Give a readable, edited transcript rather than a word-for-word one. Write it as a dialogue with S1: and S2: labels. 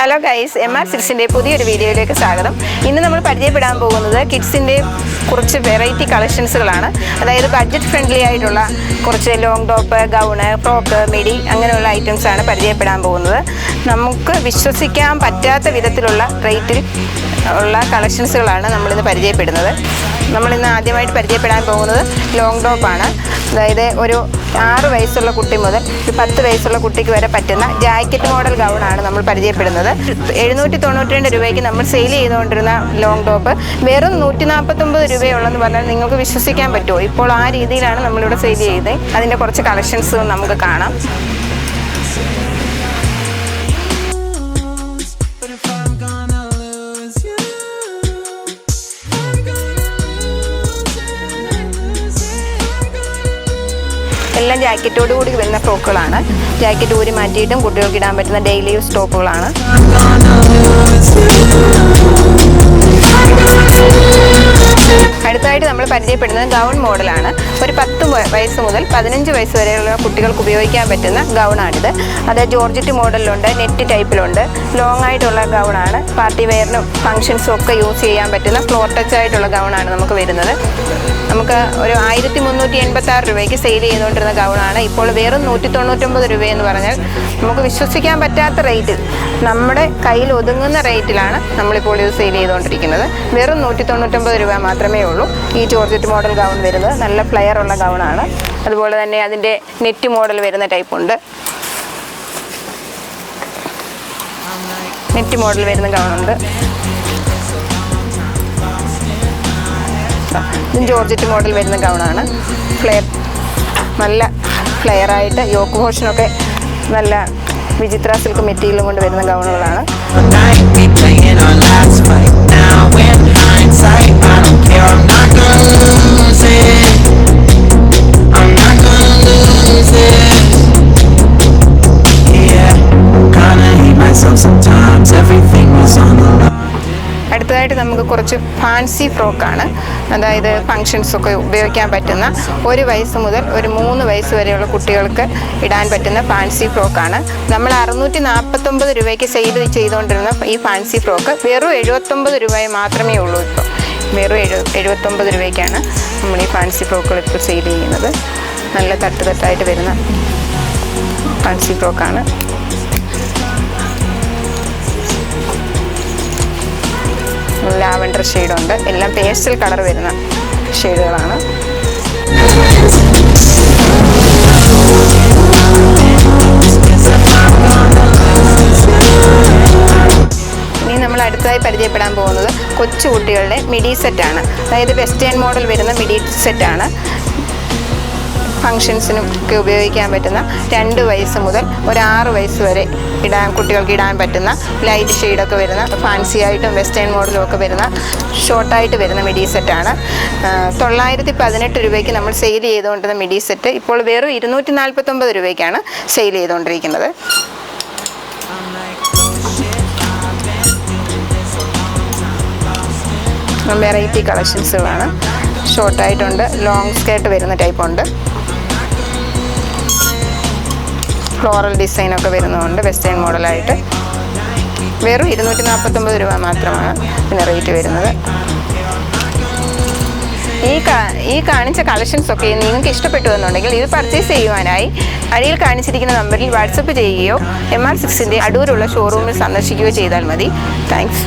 S1: Hello guys, MR സിൽക്സിൻ്റെ പുതിയൊരു വീഡിയോയിലേക്ക് സ്വാഗതം. ഇന്ന് നമ്മൾ പരിചയപ്പെടാൻ പോകുന്നത് കിഡ്സിൻ്റെ കുറച്ച് വെറൈറ്റി കളക്ഷൻസുകളാണ്. അതായത് ബഡ്ജറ്റ് ഫ്രണ്ട്ലി ആയിട്ടുള്ള കുറച്ച് long top, gown, frock, midi അങ്ങനെയുള്ള ഐറ്റംസാണ് പരിചയപ്പെടാൻ പോകുന്നത്. നമുക്ക് വിശ്വസിക്കാൻ പറ്റാത്ത വിധത്തിലുള്ള റേറ്റിൽ ഉള്ള കളക്ഷൻസുകളാണ് നമ്മളിന്ന് പരിചയപ്പെടുന്നത്. നമ്മളിന്ന് ആദ്യമായിട്ട് പരിചയപ്പെടാൻ പോകുന്നത് ലോങ് ടോപ്പാണ്. അതായത് ഒരു 6 വയസ്സുള്ള കുട്ടി മുതൽ ഒരു 10 വയസ്സുള്ള കുട്ടിക്ക് വരെ പറ്റുന്ന ജാക്കറ്റ് മോഡൽ ഗൗണാണ് നമ്മൾ പരിചയപ്പെടുന്നത്. 792 രൂപയ്ക്ക് നമ്മൾ സെയിൽ ചെയ്തുകൊണ്ടിരുന്ന ലോങ് ടോപ്പ് വെറും 149 രൂപയുള്ളതെന്ന് പറഞ്ഞാൽ നിങ്ങൾക്ക് വിശ്വസിക്കാൻ പറ്റുമോ? ഇപ്പോൾ ആ രീതിയിലാണ് നമ്മളിവിടെ സെയിൽ ചെയ്തത്. അതിൻ്റെ കുറച്ച് കളക്ഷൻസ് നമുക്ക് കാണാം. എല്ലാം ജാക്കറ്റോട് കൂടി വരുന്ന ഫ്രോക്കുകളാണ്. ജാക്കറ്റ് ഊരി മാറ്റിയിട്ടും കുട്ടികൾക്ക് ഇടാൻ പറ്റുന്ന ഡെയിലി യൂസ് ടോപ്പുകളാണ്. അടുത്തായിട്ട് നമ്മൾ പരിചയപ്പെടുന്നത് ഗൗൺ മോഡലാണ്. ഒരു 10 വയസ്സ് മുതൽ 15 വയസ്സ് വരെയുള്ള കുട്ടികൾക്ക് ഉപയോഗിക്കാൻ പറ്റുന്ന ഗൗണാണിത്. അത് ജോർജറ്റ് മോഡലിലുണ്ട്, നെറ്റ് ടൈപ്പിലുണ്ട്. ലോങ് ആയിട്ടുള്ള ഗൗണാണ്. പാർട്ടി വെയറിനും ഫംഗ്ഷൻസും ഒക്കെ യൂസ് ചെയ്യാൻ പറ്റുന്ന ഫ്ലോർ ടച്ച് ആയിട്ടുള്ള ഗൗണാണ് നമുക്ക് വരുന്നത്. നമുക്ക് ഒരു 1386 രൂപയ്ക്ക് സെയിൽ ചെയ്തുകൊണ്ടിരുന്ന ഗൗണാണ് ഇപ്പോൾ വെറും 199 രൂപയെന്ന് പറഞ്ഞാൽ നമുക്ക് വിശ്വസിക്കാൻ പറ്റാത്ത റേറ്റിൽ, നമ്മുടെ കയ്യിൽ ഒതുങ്ങുന്ന റേറ്റിലാണ് നമ്മളിപ്പോൾ ഇത് സെയിൽ ചെയ്തുകൊണ്ടിരിക്കുന്നത്. വെറും 199 രൂപ മാത്രമേ ഉള്ളൂ ഈ ജോർജറ്റ് മോഡൽ ഗൗൺ വരുന്നത്. നല്ല ഫ്ലെയർ ഉള്ള ഗൗണാണ്. അതുപോലെ തന്നെ അതിൻ്റെ നെറ്റ് മോഡൽ വരുന്ന ടൈപ്പുണ്ട്. നെറ്റ് മോഡൽ വരുന്ന ഗൗണുണ്ട്. ഇതും ജോർജറ്റ് മോഡൽ വരുന്ന ഗൗണാണ്. നല്ല ഫ്ലെയറായിട്ട് യോക്ക് പോർഷനൊക്കെ നല്ല വിചിത്ര സിൽക്ക് മെറ്റീരിയലും കൊണ്ട് വരുന്ന ഗൗണുകളാണ്. അടുത്തതായിട്ട് നമുക്ക് കുറച്ച് ഫാൻസി ഫ്രോക്കാണ്. അതായത് ഫങ്ഷൻസൊക്കെ ഉപയോഗിക്കാൻ പറ്റുന്ന 1 വയസ്സ് മുതൽ ഒരു 3 വയസ്സ് വരെയുള്ള കുട്ടികൾക്ക് ഇടാൻ പറ്റുന്ന ഫാൻസി ഫ്രോക്കാണ്. നമ്മൾ 649 രൂപയ്ക്ക് സെയിൽ ചെയ്തുകൊണ്ടിരുന്ന ഈ ഫാൻസി ഫ്രോക്ക് വെറും 79 രൂപ മാത്രമേ ഉള്ളൂ. ഇപ്പോൾ വെറും 79 രൂപയ്ക്കാണ് നമ്മൾ ഈ ഫാൻസി ഫ്രോക്കുകൾ ഇപ്പോൾ സെയിൽ ചെയ്യുന്നത്. നല്ല തട്ടായിട്ട് വരുന്ന ഫാൻസി ഫ്രോക്കാണ്. ലാവൻഡർ ഷെയ്ഡുണ്ട്. എല്ലാം പേസ്റ്റൽ കളർ വരുന്ന ഷെയ്ഡുകളാണ്. ഇനി നമ്മൾ അടുത്തതായി പരിചയപ്പെടാൻ പോകുന്നത് കൊച്ചുകുട്ടികളുടെ മിഡി സെറ്റാണ്. അതായത് വെസ്റ്റേൺ മോഡൽ വരുന്ന മിഡി സെറ്റാണ്. ഫങ്ഷൻസിനും ഒക്കെ ഉപയോഗിക്കാൻ പറ്റുന്ന 2 വയസ്സ് മുതൽ ഒരു 6 വയസ്സ് വരെ കുട്ടികൾക്ക് ഇടാൻ പറ്റുന്ന ലൈറ്റ് ഷെയ്ഡൊക്കെ വരുന്ന ഫാൻസി ആയിട്ടും വെസ്റ്റേൺ മോഡലും ഒക്കെ വരുന്ന ഷോർട്ടായിട്ട് വരുന്ന മിഡി സെറ്റാണ്. 918 രൂപയ്ക്ക് നമ്മൾ സെയിൽ ചെയ്തുകൊണ്ടിരുന്ന മിഡി സെറ്റ് ഇപ്പോൾ വെറും 249 രൂപയ്ക്കാണ് സെയിൽ ചെയ്തുകൊണ്ടിരിക്കുന്നത്. വെറൈറ്റി കളക്ഷൻസുകളാണ്. ഷോർട്ടായിട്ടുണ്ട്, ലോങ് സ്കേർട്ട് വരുന്ന ടൈപ്പുണ്ട്, ഫ്ലോറൽ ഡിസൈനൊക്കെ വരുന്നതുകൊണ്ട് വെസ്റ്റേൺ മോഡലായിട്ട്. വെറും 249 രൂപ മാത്രമാണ് പിന്നെ റേറ്റ് വരുന്നത്. ഈ കാണിച്ച കളക്ഷൻസൊക്കെ നിങ്ങൾക്ക് ഇഷ്ടപ്പെട്ടു എന്നുണ്ടെങ്കിൽ ഇത് പർച്ചേസ് ചെയ്യുവാനായി അടിയിൽ കാണിച്ചിരിക്കുന്ന നമ്പറിൽ വാട്സപ്പ് ചെയ്യുകയോ MR സിൽക്സിൻ്റെ അടൂരുള്ള ഷോറൂമിൽ സന്ദർശിക്കുകയോ ചെയ്താൽ മതി. താങ്ക്സ്.